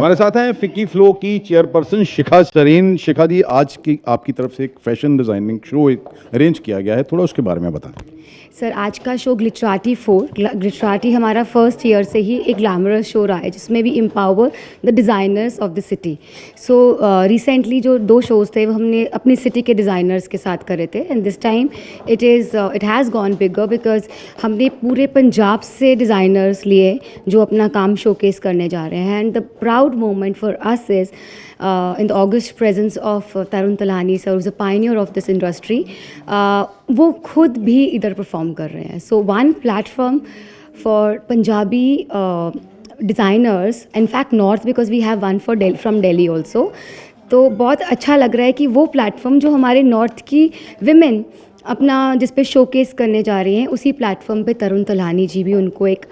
हमारे साथ हैं फिक्की फ्लो की चेयरपर्सन शिखा सरीन। शिखा जी, आज की आपकी तरफ से एक फैशन डिज़ाइनिंग शो अरेंज किया गया है, थोड़ा उसके बारे में बताएं। सर, आज का शो ग्लिटराटी 4 ग्लिटराटी हमारा फर्स्ट ईयर से ही एक ग्लैमरस शो रहा है जिसमें भी empower the designers of the city. So recently जो 2 शोज़ थे वो हमने अपनी सिटी के डिज़ाइनर्स के साथ करे थे, and this time it has gone bigger because हमने पूरे पंजाब से डिज़ाइनर्स लिए जो अपना काम शोकेस करने जा रहे हैं। And the proud moment for us is in the august presence of Tarun Talhani sir, who's a pioneer of this industry. वो खुद भी इधर परफॉर्म कर रहे हैं. So one platform for Punjabi designers, in fact north, because we have one for from Delhi also. तो बहुत अच्छा लग रहा है कि वो प्लेटफॉर्म जो हमारे नॉर्थ की विमेन अपना जिस पे शोकेस करने जा रही हैं, उसी प्लेटफॉर्म पे तरुण तल्हानी जी भी उनको एक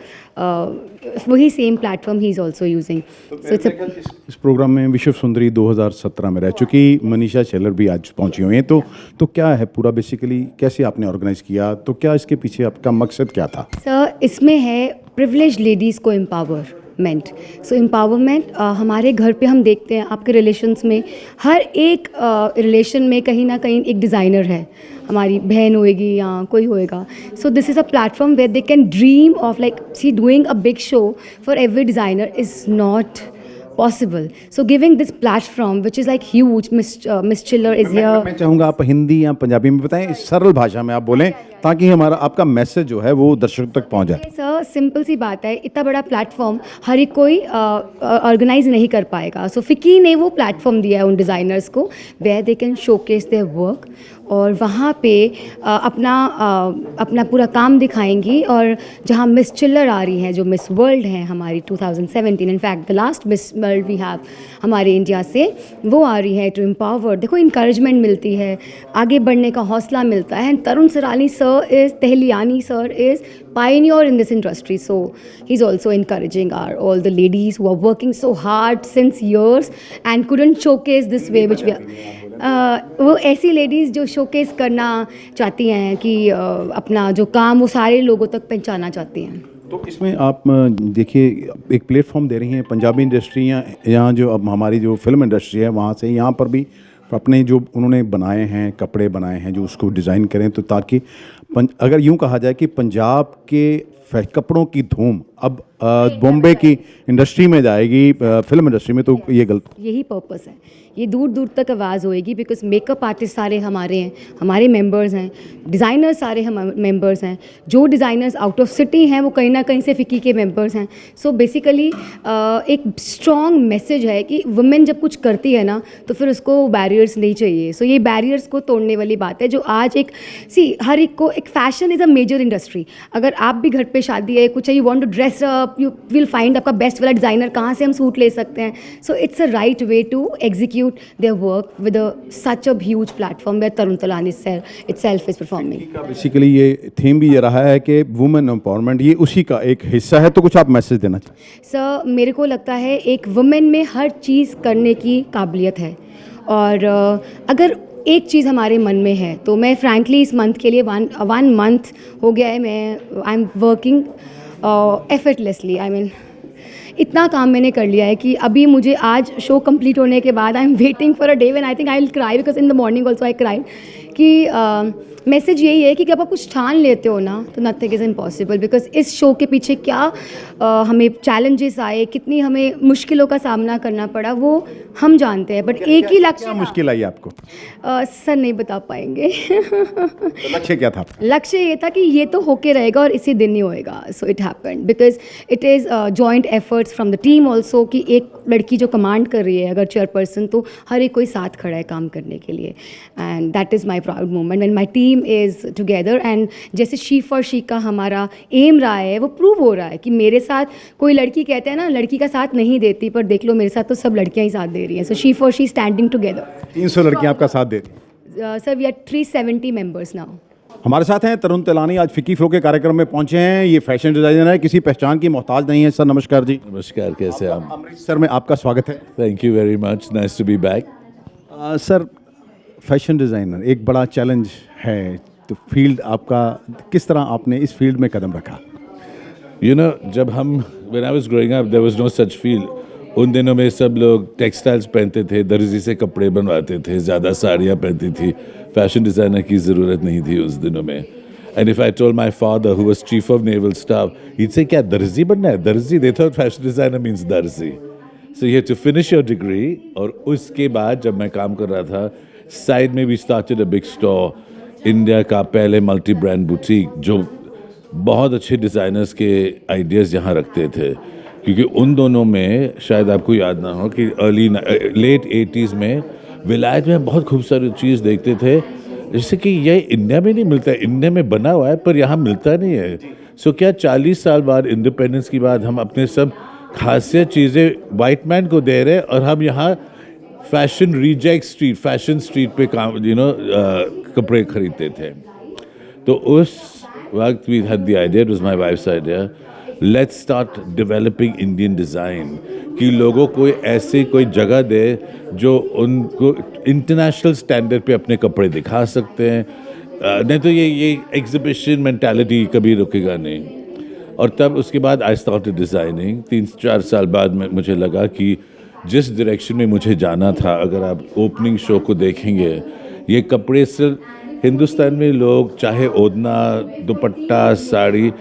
वही सेम प्लेटफॉर्म ही इज़ ऑल्सो यूजिंग। सो इस प्रोग्राम में विश्व सुंदरी 2017 में रह चुकी मनीषा शेलर भी आज पहुंची हुई हैं, तो क्या है पूरा बेसिकली कैसे आपने ऑर्गेनाइज किया, तो क्या इसके पीछे आपका मकसद क्या था? सर, इसमें है प्रिविलेज लेडीज़ को एम्पावरमेंट। सो एम्पावरमेंट हमारे घर पे हम देखते हैं, आपके रिलेशंस में हर एक रिलेशन में कहीं ना कहीं एक डिज़ाइनर है, हमारी बहन होएगी या कोई होएगा। So this is a platform where they can dream of like see doing a big show for every designer is not possible. So giving this platform which is like huge, Miss Chiller is here. मैं चाहूँगा आप हिंदी या पंजाबी में बताएं, इस सरल भाषा में आप बोलें ताकि हमारा आपका मैसेज जो है वो दर्शकों तक पहुँच जाए। सर, सिंपल सी बात है, इतना बड़ा प्लेटफॉर्म हर एक कोई ऑर्गेनाइज नहीं कर पाएगा। सो फिकी ने वो प्लेटफॉर्म दिया है उन डिज़ाइनर्स को where they can showcase their work, और वहाँ पे अपना पूरा काम दिखाएंगी। और जहाँ मिस चिल्लर आ रही हैं, जो मिस वर्ल्ड हैं हमारी 2017, in fact the last miss world we have हमारे इंडिया से, वो आ रही है टू एम्पावर। देखो, इंकरेजमेंट मिलती है, आगे बढ़ने का हौसला मिलता है। Tarun Sarani sir Tahiliani sir is pioneer in this industry, so he's also encouraging all the ladies who are working so hard since years and couldn't showcase this way which we are वो ऐसी लेडीज़ जो शोकेस करना चाहती हैं कि अपना जो काम वो सारे लोगों तक पहुंचाना चाहती हैं। तो इसमें आप देखिए एक प्लेटफॉर्म दे रही हैं पंजाबी इंडस्ट्री या यहाँ जो अब हमारी जो फिल्म इंडस्ट्री है वहाँ से यहाँ पर भी अपने जो उन्होंने बनाए हैं कपड़े बनाए हैं जो उसको डिज़ाइन करें, तो ताकि अगर यूँ कहा जाए कि पंजाब के कपड़ों की धूम अब बॉम्बे की इंडस्ट्री में जाएगी, फिल्म इंडस्ट्री में, तो ये गलत, यही पर्पस है, ये दूर दूर तक आवाज़ होएगी बिकॉज मेकअप आर्टिस्ट सारे हमारे हैं, हमारे मेंबर्स हैं, डिज़ाइनर्स सारे हम मेंबर्स हैं, जो डिज़ाइनर्स आउट ऑफ सिटी हैं वो कहीं ना कहीं से फिकी के मेंबर्स हैं। सो बेसिकली एक स्ट्रॉन्ग मैसेज है कि वुमेन जब कुछ करती है ना तो फिर उसको बैरियर्स नहीं चाहिए। सो ये बैरियर्स को तोड़ने वाली बात है जो आज एक हर एक को एक fashion is a major industry. अगर आप भी घर पे शादी है, कुछ है, you want to dress up, you will find आपका बेस्ट वाला डिज़ाइनर कहाँ से हम सूट ले सकते हैं। So it's a right way to execute their work with such a huge platform where Tarun Talhani itself is performing. Basically ये theme भी ये रहा है कि वुमेन एम्पावरमेंट, ये उसी का एक हिस्सा है, तो कुछ आप मैसेज देना चाहिए? सर, मेरे को लगता है एक वुमेन में हर चीज़ करने की काबिलियत है, और अगर एक चीज़ हमारे मन में है तो मैं फ्रैंकली इस मंथ के लिए वन मंथ हो गया है, मैं I am working effortlessly, I mean इतना काम मैंने कर लिया है कि अभी मुझे आज शो कंप्लीट होने के बाद I am waiting for a day when I think I will cry, because in the morning also I cry कि मैसेज यही है कि जब आप कुछ ठान लेते हो ना तो नथिंग इज़ इम्पॉसिबल। बिकॉज इस शो के पीछे क्या हमें चैलेंजेस आए, कितनी हमें मुश्किलों का सामना करना पड़ा, वो हम जानते हैं, बट एक ही लक्ष्य। क्या मुश्किल आई आपको? सर, नहीं बता पाएंगे। तो लक्ष्य क्या था? लक्ष्य ये था कि ये तो होके रहेगा और इसी दिन ही होएगा। So it happened because it is joint efforts from the team also, कि एक लड़की जो कमांड कर रही है अगर चेयरपर्सन, तो हर एक कोई साथ खड़ा है काम करने के लिए, and that is my proud moment when my team is together. And जैसे शी फॉर शी का हमारा एम रहा है, वो प्रूव हो रहा है कि मेरे साथ कोई लड़की कहते हैं ना लड़की का साथ नहीं देती, पर देख लो मेरे साथ तो सब लड़कियां ही साथ दे रही हैं। So she for she standing together. 300 लड़कियां आपका साथ दे रही? Sir, we are 370 members now. हमारे साथ हैं तरुण तलानी, आज फिक्की फ्लो के कार्यक्रम में पहुंचे हैं। ये फैशन डिजाइनर है, किसी पहचान की मोहताज नहीं है। सर नमस्कार जी। नमस्कार, कैसे आप? अमृतसर में आपका स्वागत है। Thank you very much, nice to be back. Sir, fashion designer एक बड़ा चैलेंज है, तो फील्ड आपका किस तरह आपने इस फील्ड में कदम रखा? यू नो, जब हम when I was growing up there was no such field. उन दिनों में सब लोग टेक्सटाइल्स पहनते थे, दर्जी से कपड़े बनवाते थे, ज़्यादा साड़ियाँ पहनती थी, फैशन डिज़ाइनर की ज़रूरत नहीं थी उस दिनों में. And if I told my father, who was chief of naval staff, he'd say, क्या दर्जी बनना है? दर्जी, they thought fashion designer means दर्जी. So you had to finish your degree, और उसके बाद जब मैं काम कर रहा था, साइड में we started a big store, India का पहले मल्टी ब्रांड बुटीक, जो बहुत अच्छे डिज़ाइनर्स के आइडियाज़ यहाँ रखते थे. क्योंकि उन दोनों में शायद आपको याद ना हो कि लेट 80s में विलायत में बहुत खूबसूरत चीज़ देखते थे, जैसे कि ये इंडिया में नहीं मिलता है, इंडिया में बना हुआ है पर यहाँ मिलता नहीं है. सो क्या 40 साल बाद इंडिपेंडेंस के बाद हम अपने सब खासियत चीज़ें वाइट मैन को दे रहे हैं, और हम यहाँ fashion reject street, fashion street पे काम कपड़े खरीदते थे. तो उस वक्त we had the idea, it was my wife's idea, let's start developing Indian design, कि लोगों को ऐसे कोई जगह दे जो उनको इंटरनेशनल स्टैंडर्ड पे अपने कपड़े दिखा सकते हैं. नहीं तो ये एग्जिबिशन मेंटालिटी कभी रुकेगा नहीं. और तब उसके बाद आई स्टार्टेड डिज़ाइनिंग. 3-4 साल बाद में मुझे लगा कि जिस डायरेक्शन में मुझे जाना था, अगर आप ओपनिंग शो को देखेंगे, ये कपड़े सिर्फ हिंदुस्तान में लोग चाहे ओढ़ना, दुपट्टा, साड़ी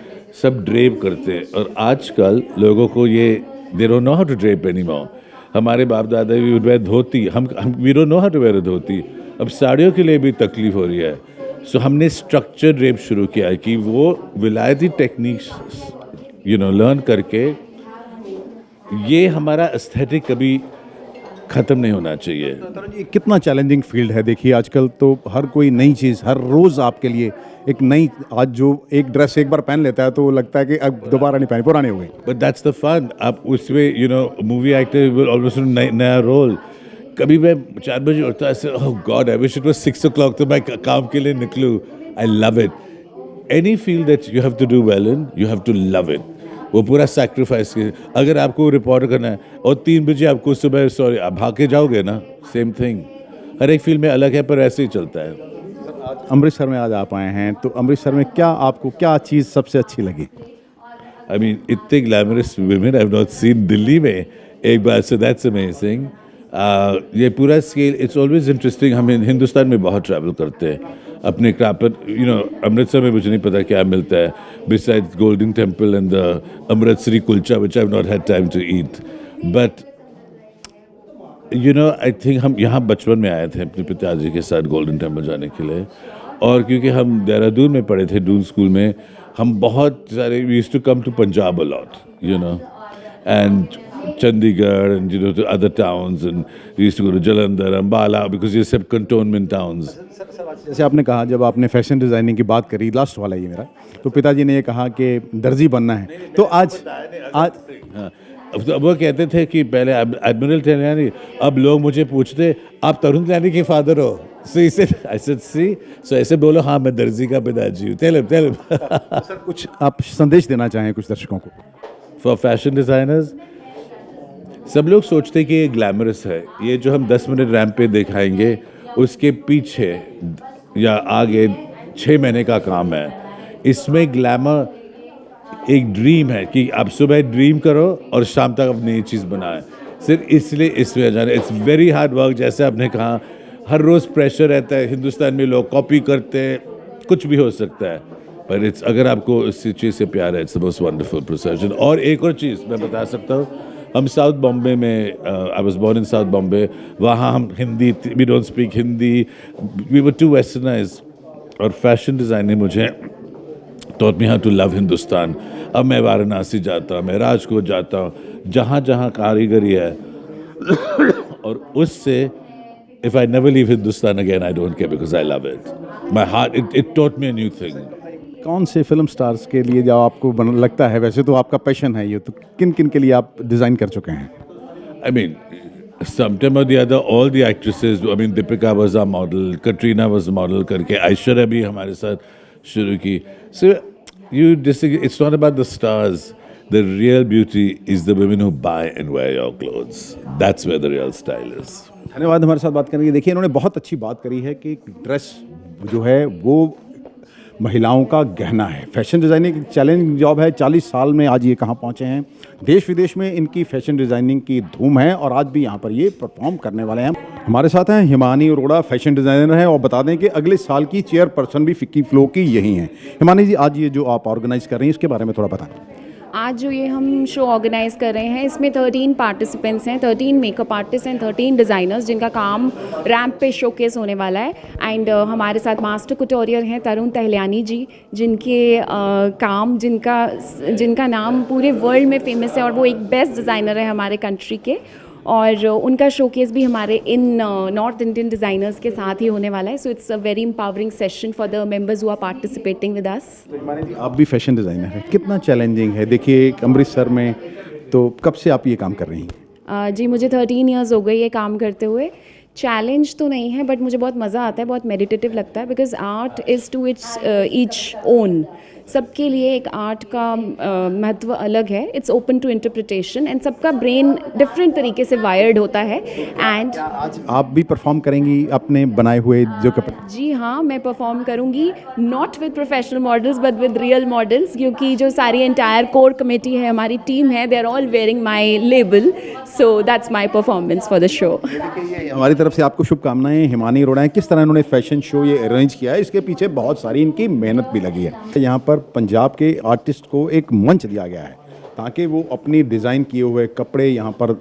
सब ड्रेप करते हैं, और आजकल लोगों को ये they don't know how to drape anymore. हमारे बाप दादा भी वुड वेयर धोती, हम we don't know how to wear a dhoti. अब साड़ियों के लिए भी तकलीफ हो रही है. सो हमने स्ट्रक्चर ड्रेप शुरू किया है कि वो विलायती टेक्निक्स लर्न करके, ये हमारा एस्थेटिक कभी ख़त्म नहीं होना चाहिए. ये कितना चैलेंजिंग फील्ड है. देखिए आजकल तो हर कोई नई चीज़, हर रोज़ आपके लिए एक नई, आज जो एक ड्रेस एक बार पहन लेता है तो लगता है कि अब दोबारा नहीं पहने, पुराने हो गए. But that's the fun. आप उसमें मूवी एक्टर विल ऑलवेज नया रोल. कभी मैं 4 बजे उठता ऐसे, oh God I wish it was 6 o'clock तो मैं काम के लिए निकलूँ. I love it. Any field that you have to do well in, you have to love it. वो पूरा सैक्रिफाइस के, अगर आपको रिपोर्ट करना है और 3 बजे आपको सुबह आप भाग के जाओगे ना, सेम थिंग. हर एक फील्ड में अलग है, पर ऐसे ही चलता है. अमृतसर में आज आप आए हैं, तो अमृतसर में आपको क्या चीज़ सबसे अच्छी लगी? आई मीन इतने glamorous women I have not seen Delhi में एक बार. So that's amazing. ये पूरा स्केल, इट्स ऑलवेज इंटरेस्टिंग. हम हिंदुस्तान में बहुत ट्रैवल करते हैं अपने क्राफ्ट पर. अमृतसर में मुझे नहीं पता क्या मिलता है besides Golden Temple and the Amritsari kulcha which I have not had time to eat. But I think हम यहाँ बचपन में आए थे अपने पिताजी के साथ गोल्डन टेम्पल जाने के लिए, और क्योंकि हम देहरादून में पढ़े थे, दून स्कूल में, हम बहुत सारे we used to come to Punjab a lot, and Chandigarh and to other towns, and we used to go to Jalandhar, Ambala, because these are cantonment towns. जैसे आपने कहा, जब आपने फैशन डिज़ाइनिंग की बात करी, लास्ट वाला ये मेरा, तो पिताजी ने ये कहा कि दर्जी बनना है, तो आज हाँ, अब वो कहते थे कि पहले एडमिरल टेलियानी, अब लोग मुझे पूछते आप तरुण टेलियानी के फादर हो. So he said, I said, see, so ऐसे बोलो, हाँ मैं दर्जी का पिताजी हूँ. Tell him. सर कुछ आप संदेश देना चाहें कुछ दर्शकों को? For fashion designers, सब लोग सोचते कि ये ग्लैमरस है, ये जो हम 10 मिनट रैंप पे दिखाएंगे, उसके पीछे या आगे 6 महीने का काम है. इसमें ग्लैमर एक ड्रीम है कि आप सुबह ड्रीम करो और शाम तक आप नई चीज़ बनाएं. सिर्फ इसलिए इसमें जाना, इट्स वेरी हार्ड वर्क. जैसे आपने कहा, हर रोज़ प्रेशर रहता है. हिंदुस्तान में लोग कॉपी करते हैं, कुछ भी हो सकता है, पर इट्स, अगर आपको इस चीज़ से प्यार है, it's the most wonderful profession. और एक और चीज़ मैं बता सकता हूँ, हम साउथ बॉम्बे में, I was born in south Bombay, वहाँ हम Hindi, we don't speak Hindi, we were too westernize. और फैशन डिज़ाइन ने मुझे taught me how to love Hindustan. अब मैं वाराणसी जाता हूँ, मैं राजकोट जाता हूँ, जहाँ जहाँ कारीगरी है, और उससे if I never leave Hindustan again, I don't care because I love it. My heart, it taught me a new thing. कौन से फिल्म स्टार्स के लिए जो आपको लगता है, वैसे तो आपका पैशन है ये, तो किन किन के लिए आप डिज़ाइन कर चुके हैं? I mean, sometime or the other, all the actresses, I mean, Deepika was our model, Katrina was a model करके, ऐश्वर्या भी हमारे साथ शुरू की. So, it's not about the stars. The real beauty is the women who buy and wear your clothes. That's where the real style is. धन्यवाद हमारे साथ बात करने के लिए. देखिए, इन्होंने बहुत अच्छी बात करी है कि ड्रेस जो है वो महिलाओं का गहना है। फैशन डिज़ाइनिंग चैलेंज जॉब है, 40 साल में आज ये कहाँ पहुँचे हैं। देश विदेश में इनकी फैशन डिज़ाइनिंग की धूम है और आज भी यहाँ पर ये परफॉर्म करने वाले हैं। हमारे साथ हैं हिमानी अरोड़ा, फैशन डिज़ाइनर हैं और बता दें कि अगले साल की चेयरपर्सन भी फिक्की फ्लो की यही हैं। हिमानी जी, आज ये जो आप ऑर्गेनाइज़ कर रही हैं इसके बारे में थोड़ा बताएं। आज जो ये हम शो ऑर्गेनाइज कर रहे हैं इसमें 13 पार्टिसिपेंट्स हैं, 13 मेकअप आर्टिस्ट हैं, 13 डिज़ाइनर्स जिनका काम रैंप पे शोकेस होने वाला है। एंड हमारे साथ मास्टर कुटोरियर हैं तरुण तहलियानी जी, जिनके काम जिनका नाम पूरे वर्ल्ड में फेमस है और वो एक बेस्ट डिज़ाइनर है हमारे कंट्री के। और उनका शोकेस भी हमारे इन नॉर्थ इंडियन डिज़ाइनर्स के साथ ही होने वाला है। So it's a very empowering session for the members who are participating with us. Himani ji, आप भी फैशन डिज़ाइनर हैं, कितना चैलेंजिंग है? देखिए एक अमृतसर में, तो कब से आप ये काम कर रही हैं? जी मुझे 13 इयर्स हो गए ये काम करते हुए। चैलेंज तो नहीं है बट मुझे बहुत मज़ा आता है, बहुत मेडिटेटिव लगता है, because art is to its each own. सबके लिए एक आर्ट का महत्व अलग है। It's open to interpretation and सबका ब्रेन डिफरेंट तरीके से वायर्ड होता है। एंड आज आप भी परफॉर्म करेंगी अपने बनाए हुए जो कपड़े? जी हाँ, मैं परफॉर्म करूँगी, not with professional models but with real models, क्योंकि जो सारी एंटायर कोर कमेटी है, हमारी टीम है, they are all wearing my label. So that's my performance for the show. हमारी तरफ से आपको शुभकामनाएं। हिमानी अरोड़ा हैं, किस तरह इन्होंने फैशन शो ये अरेंज किया है, इसके पीछे बहुत सारी इनकी मेहनत भी लगी है। यहाँ पर पंजाब के आर्टिस्ट को एक मंच दिया गया है ताकि वो अपनी डिज़ाइन किए हुए कपड़े यहाँ पर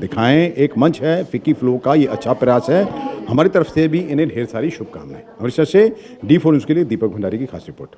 दिखाएं। एक मंच है फिक्की फ्लो का, ये अच्छा प्रयास है। हमारी तरफ से भी इन्हें ढेर सारी शुभकामनाएं। अमृतसर से D4 न्यूज़ के लिए दीपक भंडारी की खास रिपोर्ट।